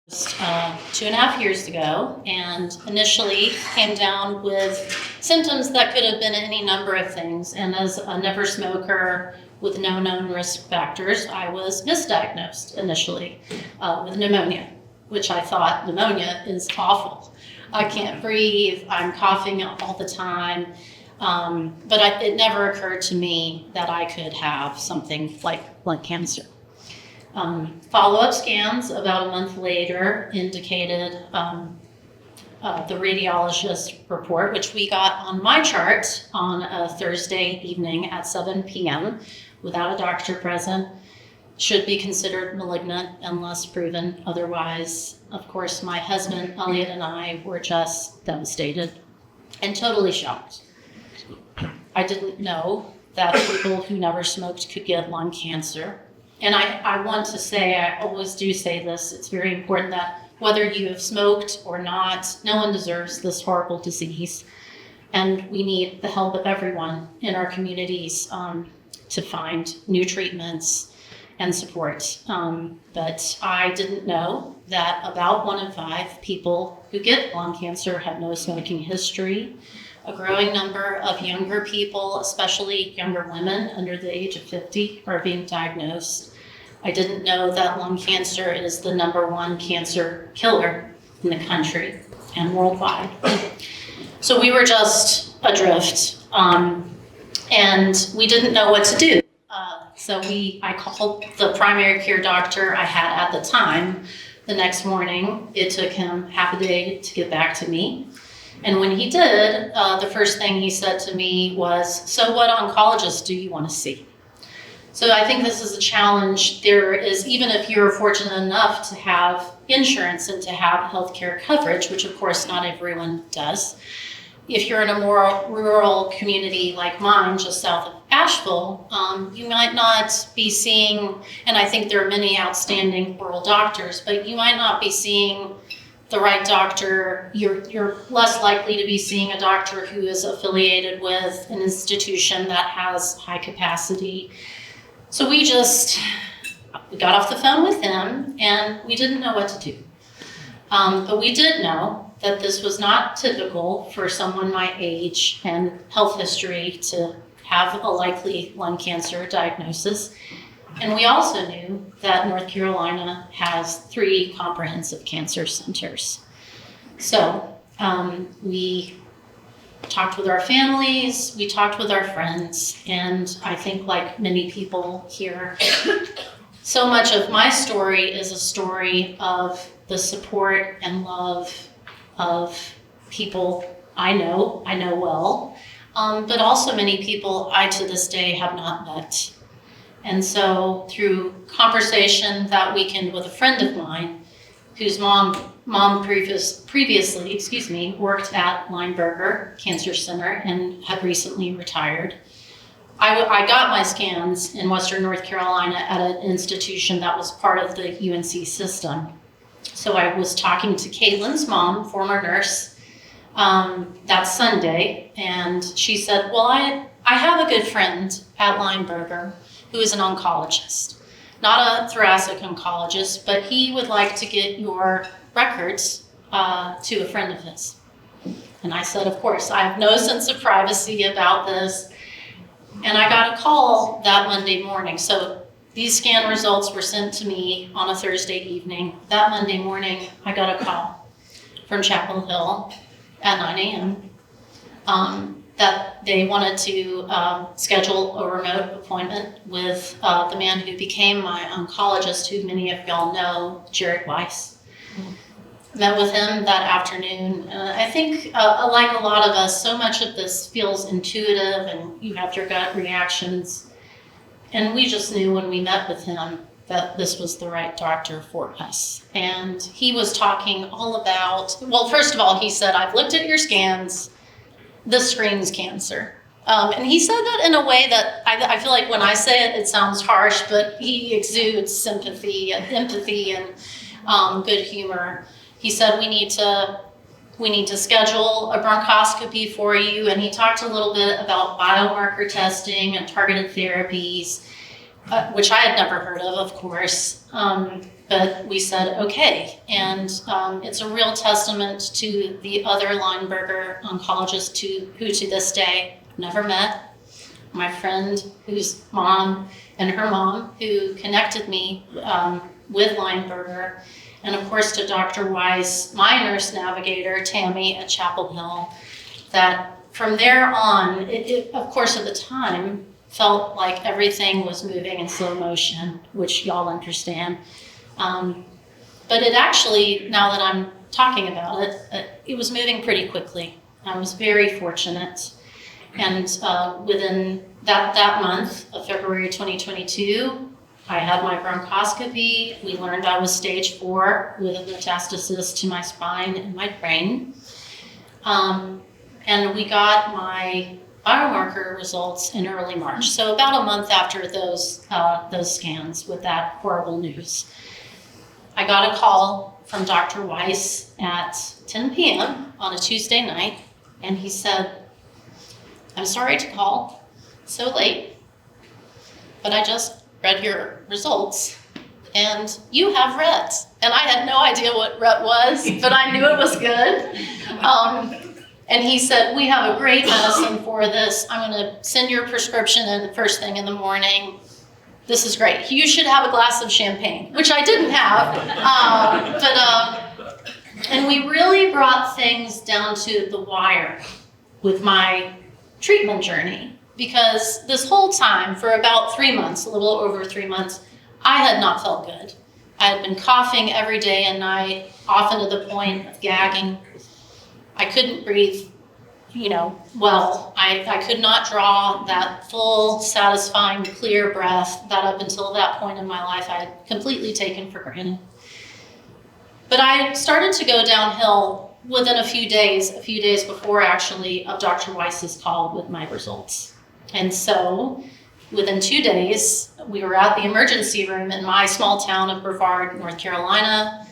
2.5 years ago, and initially came down with symptoms that could have been any number of things. And as a never smoker with no known risk factors, I was misdiagnosed initially with pneumonia, which I thought pneumonia is awful. I can't breathe, I'm coughing all the time. But it never occurred to me that I could have something like lung cancer. Follow-up scans about a month later indicated the radiologist report, which we got on my chart on a Thursday evening at 7 p.m. without a doctor present, should be considered malignant unless proven otherwise. Of course, my husband, Elliot, and I were just devastated and totally shocked. I didn't know that people who never smoked could get lung cancer. And I want to say, I always do say this, it's very important that whether you have smoked or not, no one deserves this horrible disease. And we need the help of everyone in our communities to find new treatments and support. But I didn't know that about 1 in 5 people who get lung cancer have no smoking history. A growing number of younger people, especially younger women under the age of 50, are being diagnosed. I didn't know that lung cancer is the #1 cancer killer in the country and worldwide. So we were just adrift, and we didn't know what to do. So I called the primary care doctor I had at the time. The next morning, it took him half a day to get back to me. And when he did, the first thing he said to me was, "So what oncologist do you want to see?" So I think this is a challenge. There is, even if you're fortunate enough to have insurance and to have healthcare coverage, which of course not everyone does, if you're in a more rural community like mine, just south of Asheville, you might not be seeing, and I think there are many outstanding rural doctors, but you might not be seeing the right doctor. You're less likely to be seeing a doctor who is affiliated with an institution that has high capacity. So we got off the phone with him, and we didn't know what to do. But we did know that this was not typical for someone my age and health history to have a likely lung cancer diagnosis. And we also knew that North Carolina has 3 comprehensive cancer centers. So we talked with our families, we talked with our friends, and I think like many people here, so much of my story is a story of the support and love of people I know well, but also many people I to this day have not met. And so through conversation that weekend with a friend of mine, whose mom previously worked at Lineberger Cancer Center and had recently retired, I got my scans in Western North Carolina at an institution that was part of the UNC system. So I was talking to Caitlin's mom, former nurse, that Sunday, and she said, "Well, I have a good friend at Lineberger who is an oncologist, not a thoracic oncologist, but he would like to get your records to a friend of his." And I said, of course, I have no sense of privacy about this. And I got a call that Monday morning. So these scan results were sent to me on a Thursday evening. That Monday morning, I got a call from Chapel Hill at 9 a.m. That they wanted to schedule a remote appointment with the man who became my oncologist, who many of y'all know, Jared Weiss. Met with him that afternoon. I think, like a lot of us, so much of this feels intuitive and you have your gut reactions. And we just knew when we met with him that this was the right doctor for us. And he was talking all about, well, first of all, he said, "I've looked at your scans. This screams cancer." And he said that in a way that I feel like when I say it, it sounds harsh, but he exudes sympathy and empathy and good humor. He said, we need to schedule a bronchoscopy for you. And he talked a little bit about biomarker testing and targeted therapies. which I had never heard of course. But we said, okay. And it's a real testament to the other Lineberger oncologists who to this day never met. My friend whose mom and her mom who connected me with Lineberger. And of course to Dr. Weiss, my nurse navigator, Tammy at Chapel Hill, that from there on, it of course at the time, felt like everything was moving in slow motion, which y'all understand. But it actually, now that I'm talking about it, it was moving pretty quickly. I was very fortunate. And within that month of February 2022, I had my bronchoscopy. We learned I was stage 4 with a metastasis to my spine and my brain. And we got my biomarker results in early March. So about a month after those scans with that horrible news. I got a call from Dr. Weiss at 10 p.m. on a Tuesday night, and he said, I'm sorry to call so late, but I just read your results, and you have RET. And I had no idea what RET was, but I knew it was good. And he said, we have a great medicine for this. I'm going to send your prescription in first thing in the morning. This is great. You should have a glass of champagne, which I didn't have. And we really brought things down to the wire with my treatment journey, because this whole time, for about 3 months, a little over 3 months, I had not felt good. I had been coughing every day and night, often to the point of gagging. I couldn't breathe, well. I could not draw that full, satisfying, clear breath that up until that point in my life I had completely taken for granted. But I started to go downhill within a few days before actually of Dr. Weiss's call with my results. And so within 2 days, we were at the emergency room in my small town of Brevard, North Carolina.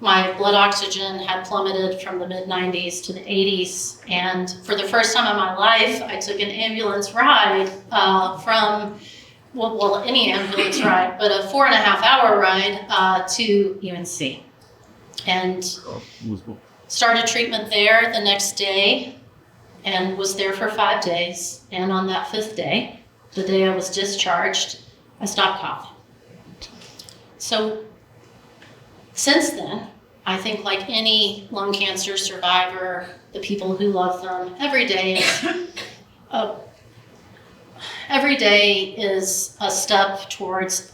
My blood oxygen had plummeted from the mid-90s to the 80s. And for the first time in my life, I took an ambulance ride from any ambulance ride, but a 4.5-hour ride to UNC. And started treatment there the next day and was there for 5 days. And on that 5th day, the day I was discharged, I stopped coughing. So since then, I think like any lung cancer survivor, the people who love them, every day is a step towards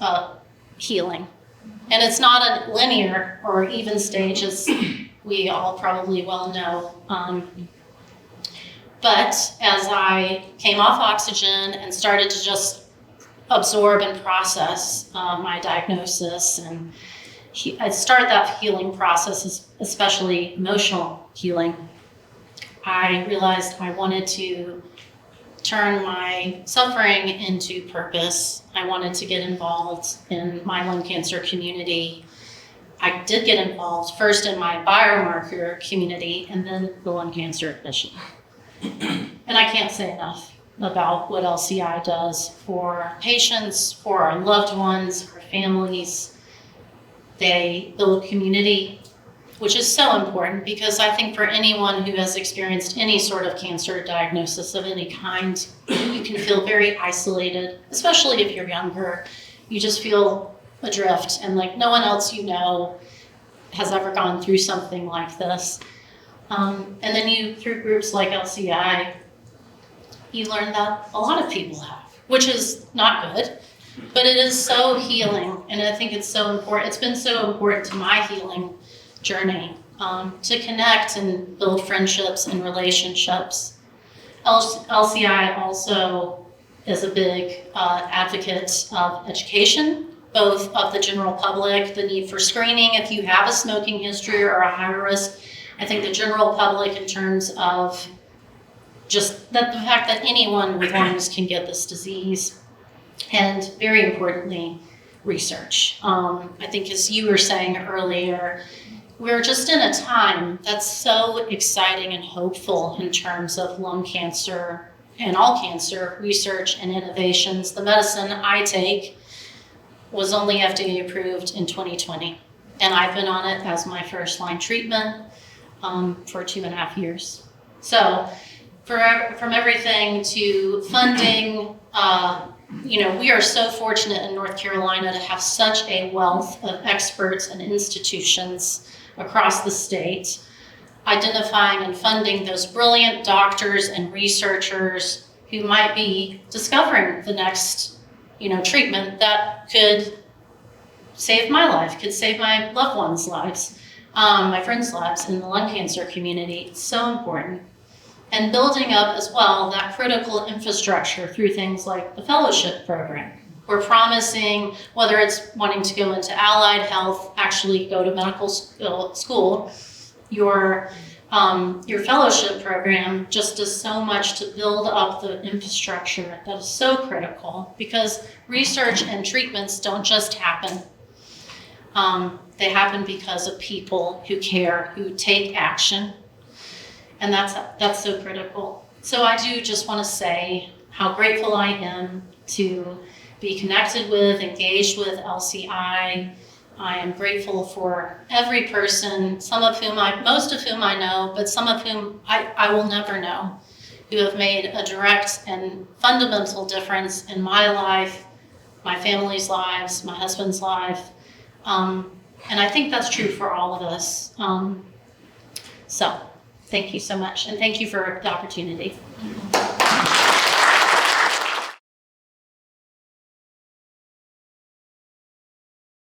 healing. And it's not a linear or even stage, as we all probably well know. But as I came off oxygen and started to just absorb and process my diagnosis, and I started that healing process, especially emotional healing, I realized I wanted to turn my suffering into purpose. I wanted to get involved in my lung cancer community. I did get involved first in my biomarker community and then the lung cancer mission. And I can't say enough about what LCI does for patients, for our loved ones, for families. They build community, which is so important, because I think for anyone who has experienced any sort of cancer diagnosis of any kind, you can feel very isolated, especially if you're younger. You just feel adrift and like no one else has ever gone through something like this. And then through groups like LCI, you learn that a lot of people have, which is not good. But it is so healing, and I think it's so important. It's been so important to my healing journey to connect and build friendships and relationships. LCI also is a big advocate of education, both of the general public, the need for screening if you have a smoking history or a high risk. I think the general public in terms of just the fact that anyone with lungs can get this disease. And very importantly, research. I think as you were saying earlier, we're just in a time that's so exciting and hopeful in terms of lung cancer and all cancer research and innovations. The medicine I take was only FDA approved in 2020. And I've been on it as my first line treatment for 2.5 years. So from everything to funding, we are so fortunate in North Carolina to have such a wealth of experts and institutions across the state, identifying and funding those brilliant doctors and researchers who might be discovering the next, treatment that could save my life, could save my loved ones' lives, my friends' lives in the lung cancer community. It's so important. And building up as well that critical infrastructure through things like the fellowship program. We're promising, whether it's wanting to go into allied health, actually go to medical school, your fellowship program just does so much to build up the infrastructure that is so critical, because research and treatments don't just happen. They happen because of people who care, who take action. And that's so critical. So I do just want to say how grateful I am to be connected with, engaged with LCI. I am grateful for every person, most of whom I know, but some of whom I will never know, who have made a direct and fundamental difference in my life, my family's lives, my husband's life. And I think that's true for all of us. So thank you so much, and thank you for the opportunity.